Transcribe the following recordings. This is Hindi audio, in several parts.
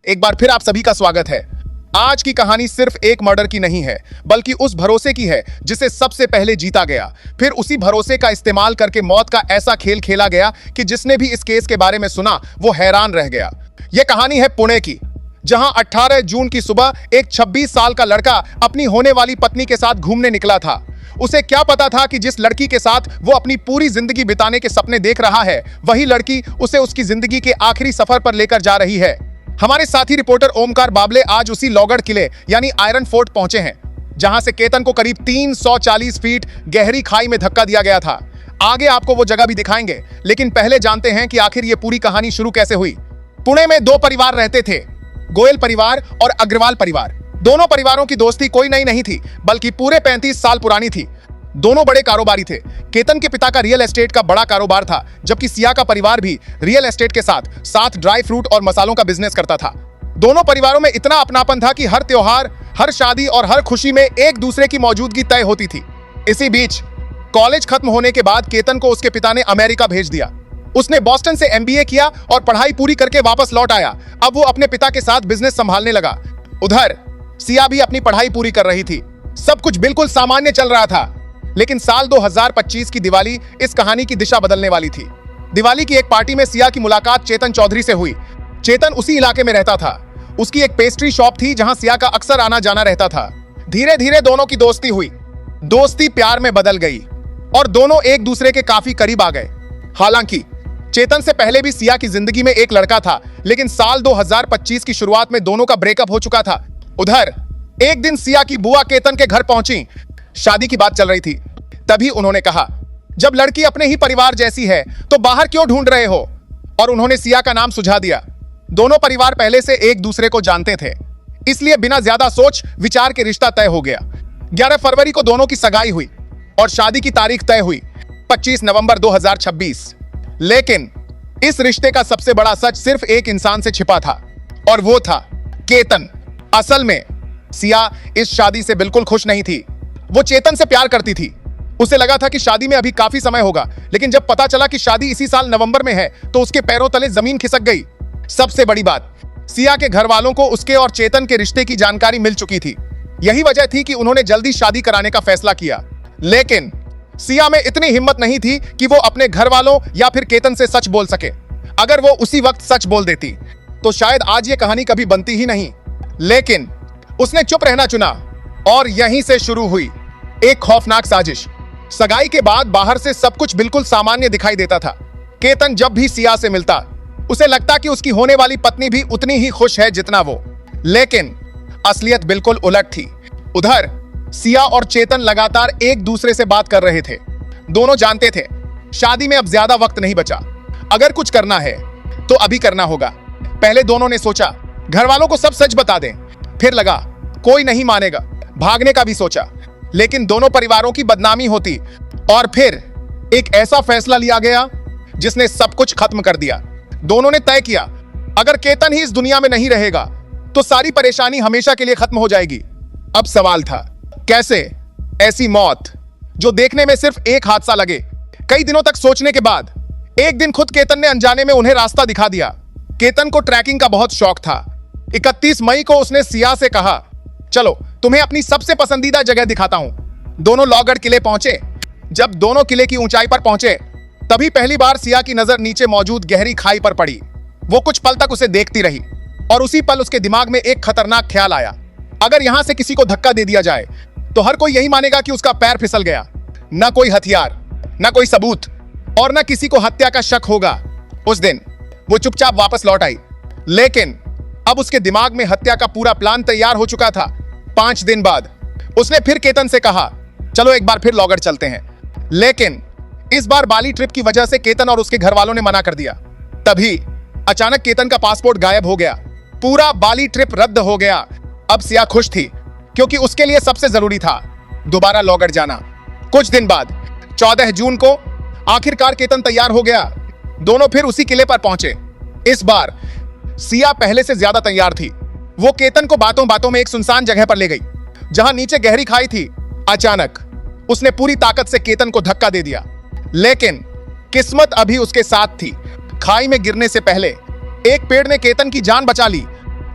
एक बार फिर आप सभी का स्वागत है। आज की कहानी सिर्फ एक मर्डर की नहीं है, बल्कि उस भरोसे की है जिसे सबसे पहले जीता गया, फिर उसी भरोसे का इस्तेमाल करके मौत का ऐसा खेल खेला गया कि जिसने भी इस केस के बारे में सुना वो हैरान रह गया। यह कहानी है पुणे की, जहां 18 जून की सुबह एक 26 साल का लड़का अपनी होने वाली पत्नी के साथ घूमने निकला था। उसे क्या पता था कि जिस लड़की के साथ वो अपनी पूरी जिंदगी बिताने के सपने देख रहा है, वही लड़की उसे उसकी जिंदगी के आखिरी सफर पर लेकर जा रही है। हमारे साथी रिपोर्टर ओमकार बाबले आज उसी लॉगढ़ किले यानी आयरन फोर्ट पहुंचे हैं, जहां से केतन को करीब 340 फीट गहरी खाई में धक्का दिया गया था। आगे आपको वो जगह भी दिखाएंगे, लेकिन पहले जानते हैं कि आखिर ये पूरी कहानी शुरू कैसे हुई। पुणे में दो परिवार रहते थे, गोयल परिवार और अग्रवाल परिवार। दोनों परिवारों की दोस्ती कोई नई नहीं थी, बल्कि पूरे 35 साल पुरानी थी। दोनों बड़े कारोबारी थे। केतन के पिता का रियल एस्टेट का बड़ा कारोबार था, जबकि सिया का परिवार भी रियल एस्टेट के साथ साथ ड्राई फ्रूट और मसालों का बिजनेस करता था। दोनों परिवारों में इतना अपनापन था कि हर त्योहार, हर शादी और हर खुशी में एक दूसरे की मौजूदगी तय होती थी। इसी बीच कॉलेज खत्म होने के बाद केतन को उसके पिता ने अमेरिका भेज दिया। उसने बॉस्टन से MBA किया और पढ़ाई पूरी करके वापस लौट आया। अब वो अपने पिता के साथ बिजनेस संभालने लगा। उधर सिया भी अपनी पढ़ाई पूरी कर रही थी। सब कुछ बिल्कुल सामान्य चल रहा था, लेकिन साल 2025 की दिवाली इस कहानी की दिशा बदलने वाली थी। दिवाली की एक पार्टी में सिया की मुलाकात चेतन चौधरी से हुई। चेतन उसी इलाके में रहता था। उसकी एक पेस्ट्री शॉप थी जहां सिया का अक्सर आना जाना रहता था। धीरे धीरे दोनों की दोस्ती हुई। दोस्ती प्यार में बदल गई और दोनों एक दूसरे के काफी करीब आ गए। हालांकि चेतन से पहले भी सिया की जिंदगी में एक लड़का था, लेकिन साल 2025 की शुरुआत में दोनों का ब्रेकअप हो चुका था। उधर एक दिन सिया की बुआ केतन के घर पहुंची। शादी की बात चल रही थी। तभी उन्होंने कहा, जब लड़की अपने ही परिवार जैसी है तो बाहर क्यों ढूंढ रहे हो? और उन्होंने सिया का नाम सुझा दिया। दोनों परिवार पहले से एक दूसरे को जानते थे, इसलिए बिना ज्यादा सोच विचार के रिश्ता तय हो गया। 11 फरवरी को दोनों की सगाई हुई और शादी की तारीख तय हुई 25 नवंबर 2026। लेकिन इस रिश्ते का सबसे बड़ा सच सिर्फ एक इंसान से छिपा था, और वो था केतन। असल में सिया इस शादी से बिल्कुल खुश नहीं थी। वो चेतन से प्यार करती थी। उसे लगा था कि शादी में अभी काफी समय होगा, लेकिन जब पता चला कि शादी इसी साल नवंबर में है तो उसके पैरों तले जमीन खिसक गई। सबसे बड़ी बात, सिया के घर वालों को उसके और चेतन के रिश्ते की जानकारी मिल चुकी थी। यही वजह थी कि उन्होंने जल्दी शादी कराने का फैसला किया। लेकिन सिया में इतनी हिम्मत नहीं थी कि वो अपने घर वालों या फिर केतन से सच बोल सके। अगर वो उसी वक्त सच बोल देती तो शायद आज ये कहानी कभी बनती ही नहीं। लेकिन उसने चुप रहना चुना और यहीं से शुरू हुई एक खौफनाक साजिश। सगाई के बाद बाहर से सब कुछ बिल्कुल सामान्य दिखाई देता था। केतन जब भी सिया से मिलता उसे लगता कि उसकी होने वाली पत्नी भी उतनी ही खुश है जितना वो। लेकिन असलियत बिल्कुल उलट थी। उधर सिया और चेतन लगातार एक दूसरे से बात कर रहे थे। दोनों जानते थे शादी में अब ज्यादा वक्त नहीं बचा। अगर कुछ करना है तो अभी करना होगा। पहले दोनों ने सोचा घर वालों को सब सच बता दें, फिर लगा कोई नहीं मानेगा, भागने का भी सोचा, लेकिन दोनों परिवारों की बदनामी होती। और फिर एक ऐसा फैसला लिया गया जिसने सब कुछ खत्म कर दिया। दोनों ने तय किया, अगर केतन ही इस दुनिया में नहीं रहेगा तो सारी परेशानी हमेशा के लिए खत्म हो जाएगी। अब सवाल था, कैसे? ऐसी मौत जो देखने में सिर्फ एक हादसा लगे। कई दिनों तक सोचने के बाद एक दिन खुद केतन ने अनजाने में उन्हें रास्ता दिखा दिया। केतन को ट्रैकिंग का बहुत शौक था। 31 मई को उसने सिया से कहा, चलो तुम्हें अपनी सबसे पसंदीदा जगह दिखाता हूं। दोनों लॉगढ़ किले पहुंचे। जब दोनों किले की ऊंचाई पर पहुंचे तभी पहली बार सिया की नजर नीचे मौजूद गहरी खाई पर पड़ी। वो कुछ पल तक उसे देखती रही और उसी पल उसके दिमाग में एक खतरनाक ख्याल आया, अगर यहां से किसी को धक्का दे दिया जाए तो हर कोई यही मानेगा कि उसका पैर फिसल गया। ना कोई हथियार, ना कोई सबूत और ना किसी को हत्या का शक होगा। उस दिन वो चुपचाप वापस लौट आई, लेकिन अब उसके दिमाग में हत्या का पूरा प्लान तैयार हो चुका था। 5 दिन बाद उसने फिर केतन से कहा, चलो एक बार फिर लॉगढ़ चलते हैं। लेकिन इस बार बाली ट्रिप की वजह से केतन और उसके घर वालों ने मना कर दिया। तभी अचानक केतन का पासपोर्ट गायब हो गया। पूरा बाली ट्रिप रद्द हो गया। अब सिया खुश थी, क्योंकि उसके लिए सबसे जरूरी था दोबारा लॉगढ़ जाना। कुछ दिन बाद 14 जून को आखिरकार केतन तैयार हो गया। दोनों फिर उसी किले पर पहुंचे। इस बार सिया पहले से ज्यादा तैयार थी। वो केतन को बातों बातों में एक सुनसान जगह पर ले गई, जहां नीचे गहरी खाई थी। अचानक उसने पूरी ताकत से केतन को धक्का दे दिया, लेकिन किस्मत अभी उसके साथ थी। खाई में गिरने से पहले एक पेड़ ने केतन की जान बचा ली।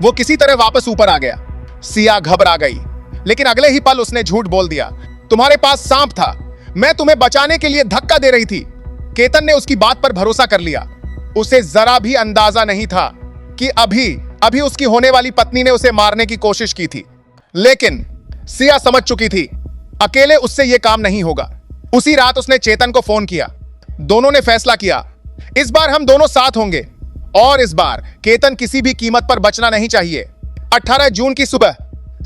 वो किसी तरह वापस ऊपर आ गया। सिया घबरा गई, लेकिन अगले ही पल उसने झूठ बोल दिया। तुम्हारे पास सांप था, मैं तुम्हें बचाने के लिए धक्का दे रही थी। केतन ने उसकी बात पर भरोसा कर लिया। उसे जरा भी अंदाजा नहीं था कि अभी अभी उसकी होने वाली पत्नी ने उसे मारने की कोशिश की थी। लेकिन सिया समझ चुकी थी, अकेले उससे यह काम नहीं होगा। उसी रात उसने चेतन को फोन किया। दोनों ने फैसला किया, इस बार हम दोनों साथ होंगे और इस बार केतन किसी भी कीमत पर बचना नहीं चाहिए। 18 जून की सुबह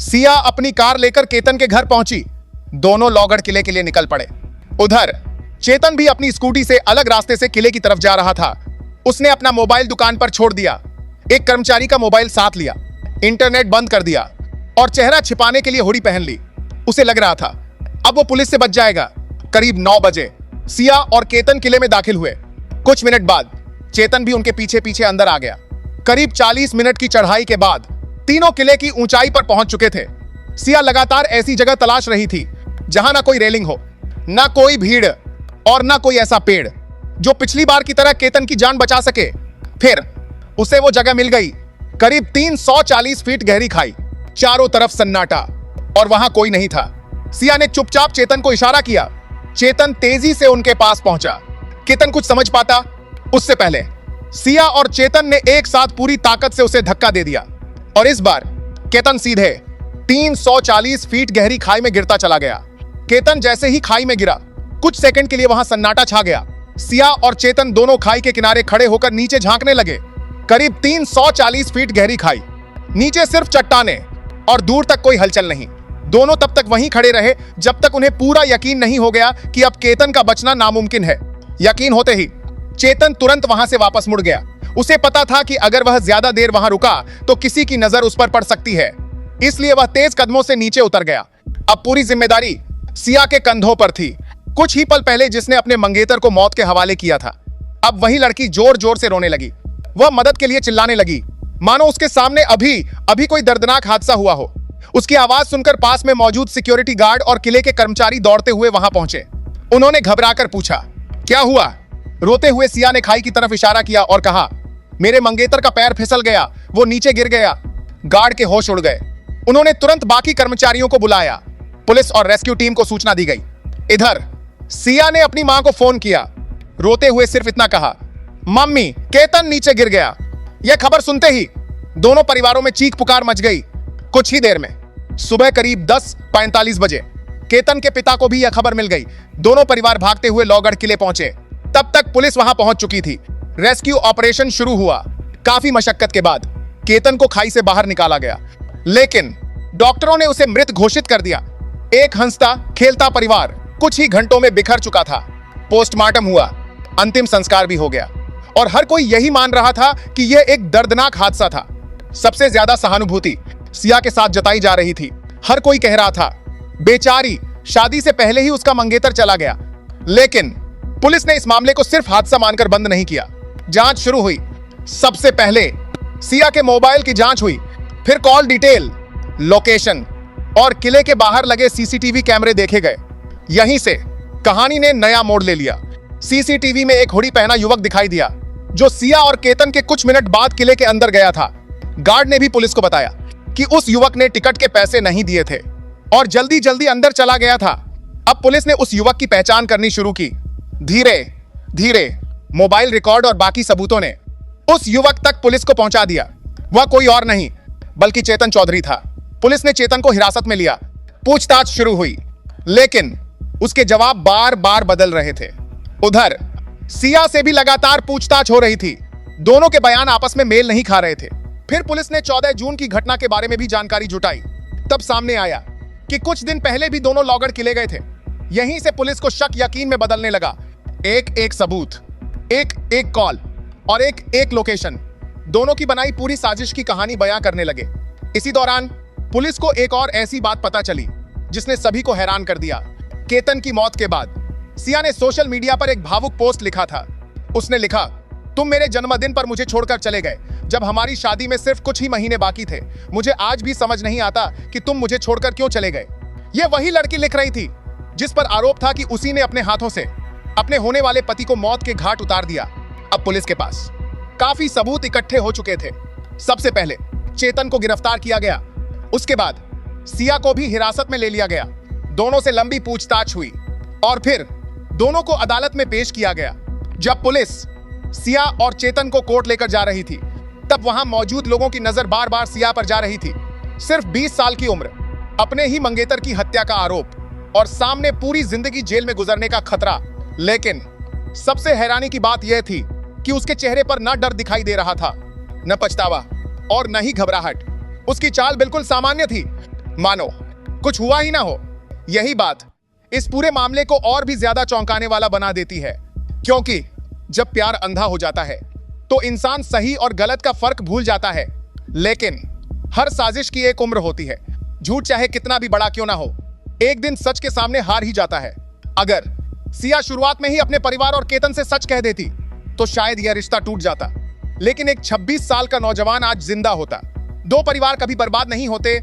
सिया अपनी कार लेकर केतन के घर पहुंची। दोनों लौगढ़ किले के लिए निकल पड़े। उधर चेतन भी अपनी स्कूटी से अलग रास्ते से किले की तरफ जा रहा था। उसने अपना मोबाइल दुकान पर छोड़ दिया, एक कर्मचारी का मोबाइल साथ लिया, इंटरनेट बंद कर दिया और चेहरा छिपाने के लिए हुडी पहन ली। उसे लग रहा था अब वो पुलिस से बच जाएगा। करीब 9 बजे सिया और केतन किले में दाखिल हुए। कुछ मिनट बाद चेतन भी उनके पीछे पीछे अंदर आ गया। करीब 40 मिनट की चढ़ाई के बाद तीनों किले की ऊंचाई पर पहुंच चुके थे। सिया लगातार ऐसी जगह तलाश रही थी जहां ना कोई रेलिंग हो, ना कोई भीड़ और ना कोई ऐसा पेड़ जो पिछली बार की तरह केतन की जान बचा सके। फिर उसे वो जगह मिल गई। करीब 340 फीट गहरी खाई, चारों तरफ सन्नाटा और वहां कोई नहीं था। सिया ने चुपचाप चेतन को इशारा किया। चेतन तेजी से उनके पास पहुंचा। केतन कुछ समझ पाता उससे पहले सिया और चेतन ने एक साथ पूरी ताकत से उसे धक्का दे दिया और इस बार केतन सीधे 340 फीट गहरी खाई में गिरता चला गया। केतन जैसे ही खाई में गिरा, कुछ सेकंड के लिए वहां सन्नाटा छा गया। सिया और चेतन दोनों खाई के किनारे खड़े होकर नीचे झांकने लगे। करीब 340 फीट गहरी खाई, नीचे सिर्फ चट्टाने और दूर तक कोई हलचल नहीं। दोनों तब तक वहीं खड़े रहे जब तक उन्हें पूरा यकीन नहीं हो गया कि अब केतन का बचना नामुमकिन है। यकीन होते ही चेतन तुरंत वहां से वापस मुड़ गया। उसे पता था कि अगर वह ज्यादा देर वहां रुका तो किसी की नजर उस पर पड़ सकती है, इसलिए वह तेज कदमों से नीचे उतर गया। अब पूरी जिम्मेदारी सिया के कंधों पर थी। कुछ ही पल पहले जिसने अपने मंगेतर को मौत के हवाले किया था, अब वही लड़की जोर जोर से रोने लगी। वह मदद के लिए चिल्लाने लगी, मानो उसके सामने अभी अभी कोई दर्दनाक हादसा हुआ हो। उसकी आवाज सुनकर पास में मौजूद सिक्योरिटी गार्ड और किले के कर्मचारी दौड़ते हुए वहां पहुंचे। उन्होंने घबराकर पूछा, क्या हुआ? रोते हुए सिया ने खाई की तरफ इशारा किया और कहा, मेरे मंगेतर का पैर फिसल गया, वो नीचे गिर गया। गार्ड के होश उड़ गए। उन्होंने तुरंत बाकी कर्मचारियों को बुलाया। पुलिस और रेस्क्यू टीम को सूचना दी गई। इधर सिया ने अपनी मां को फोन किया। रोते हुए सिर्फ इतना कहा, मम्मी, केतन नीचे गिर गया। यह खबर सुनते ही दोनों परिवारों में चीख पुकार मच गई। कुछ ही देर में सुबह करीब 10:45 बजे केतन के पिता को भी यह खबर मिल गई। दोनों परिवार भागते हुए लौगढ़ किले पहुंचे। तब तक पुलिस वहां पहुंच चुकी थी। रेस्क्यू ऑपरेशन शुरू हुआ। काफी मशक्कत के बाद केतन को खाई से बाहर निकाला गया, लेकिन डॉक्टरों ने उसे मृत घोषित कर दिया। एक हंसता खेलता परिवार कुछ ही घंटों में बिखर चुका था। पोस्टमार्टम हुआ, अंतिम संस्कार भी हो गया और हर कोई यही मान रहा था कि यह एक दर्दनाक हादसा था। सबसे ज्यादा सहानुभूति सिया के साथ जताई जा रही थी। हर कोई कह रहा था, बेचारी, शादी से पहले ही उसका मंगेतर चला गया। लेकिन पुलिस ने इस मामले को सिर्फ हादसा मानकर बंद नहीं किया। जांच शुरू हुई। सबसे पहले सिया के मोबाइल की जांच हुई, फिर कॉल डिटेल, लोकेशन और किले के बाहर लगे सीसीटीवी कैमरे देखे गए। यहीं से कहानी ने नया मोड़ ले लिया। सीसीटीवी में एक हुडी पहना युवक दिखाई दिया जो सिया और केतन के कुछ मिनट बाद किले के अंदर गया था। गार्ड ने भी पुलिस को बताया कि उस युवक ने टिकट के पैसे नहीं दिए थे और जल्दी जल्दी अंदर चला गया था। अब पुलिस ने उस युवक की पहचान करनी शुरू की। धीरे धीरे मोबाइल रिकॉर्ड और बाकी सबूतों ने उस युवक तक पुलिस को पहुंचा दिया। वह कोई और नहीं बल्कि चेतन चौधरी था। पुलिस ने चेतन को हिरासत में लिया। पूछताछ शुरू हुई, लेकिन उसके जवाब बार बार बदल रहे थे। उधर सिया से भी लगातार पूछताछ हो रही थी। दोनों के बयान आपस में मेल नहीं खा रहे थे। फिर पुलिस ने 14 जून की घटना के बारे में भी जानकारी जुटाई। तब सामने आया कि कुछ दिन पहले भी दोनों लौगढ़ किले गए थे। यहीं से पुलिस को शक यकीन में बदलने लगा। एक एक सबूत, एक एक कॉल और एक एक लोकेशन, दोनों की बनाई पूरी साजिश की कहानी बयां करने लगे। इसी दौरान पुलिस को एक और ऐसी बात पता चली जिसने सभी को हैरान कर दिया। केतन की मौत के बाद सिया ने सोशल मीडिया पर एक भावुक पोस्ट लिखा था। उसने लिखा, तुम मेरे जन्मदिन पर मुझे छोड़कर चले गए जब हमारी शादी में सिर्फ कुछ ही महीने बाकी थे। मुझे आज भी समझ नहीं आता कि तुम मुझे छोड़कर क्यों चले गए। यह वही लड़की लिख रही थी जिस पर आरोप था कि उसी ने अपने हाथों से अपने होने वाले पति को मौत के घाट उतार दिया। अब पुलिस के पास काफी सबूत इकट्ठे हो चुके थे। सबसे पहले चेतन को गिरफ्तार किया गया। उसके बाद सिया को भी हिरासत में ले लिया गया। दोनों से लंबी पूछताछ हुई और फिर दोनों को अदालत में पेश किया गया। जब पुलिस सिया और चेतन को कोर्ट लेकर जा रही थी, तब वहां मौजूद लोगों की नजर बार बार सिया पर जा रही थी। सिर्फ 20 साल की उम्र, अपने ही मंगेतर की हत्या का आरोप और सामने पूरी जिंदगी जेल में गुजरने का खतरा। लेकिन सबसे हैरानी की बात यह थी कि उसके चेहरे पर न डर दिखाई दे रहा था, न पछतावा और न ही घबराहट। उसकी चाल बिल्कुल सामान्य थी, मानो कुछ हुआ ही ना हो। यही बात इस पूरे मामले को और भी ज्यादा चौंकाने वाला बना देती है, क्योंकि जब प्यार अंधा हो जाता है तो इंसान सही और गलत का फर्क भूल जाता है। लेकिन हर साजिश की एक उम्र होती है। झूठ चाहे कितना भी बड़ा क्यों ना हो, एक दिन सच के सामने हार ही जाता है। अगर सिया शुरुआत में ही अपने परिवार और केतन से सच कह देती तो शायद यह रिश्ता टूट जाता। लेकिन एक 26 साल का नौजवान आज जिंदा होता। 2 परिवार कभी बर्बाद नहीं होते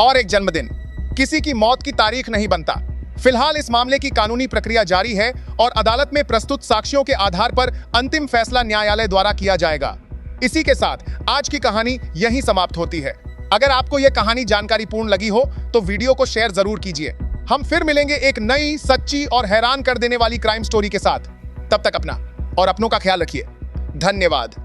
और एक जन्मदिन किसी की मौत की तारीख नहीं बनता। फिलहाल इस मामले की कानूनी प्रक्रिया जारी है और अदालत में प्रस्तुत साक्ष्यों के आधार पर अंतिम फैसला न्यायालय द्वारा किया जाएगा। इसी के साथ आज की कहानी यहीं समाप्त होती है। अगर आपको यह कहानी जानकारीपूर्ण लगी हो तो वीडियो को शेयर जरूर कीजिए। हम फिर मिलेंगे एक नई, सच्ची और हैरान कर देने वाली क्राइम स्टोरी के साथ। तब तक अपना और अपनों का ख्याल रखिए। धन्यवाद।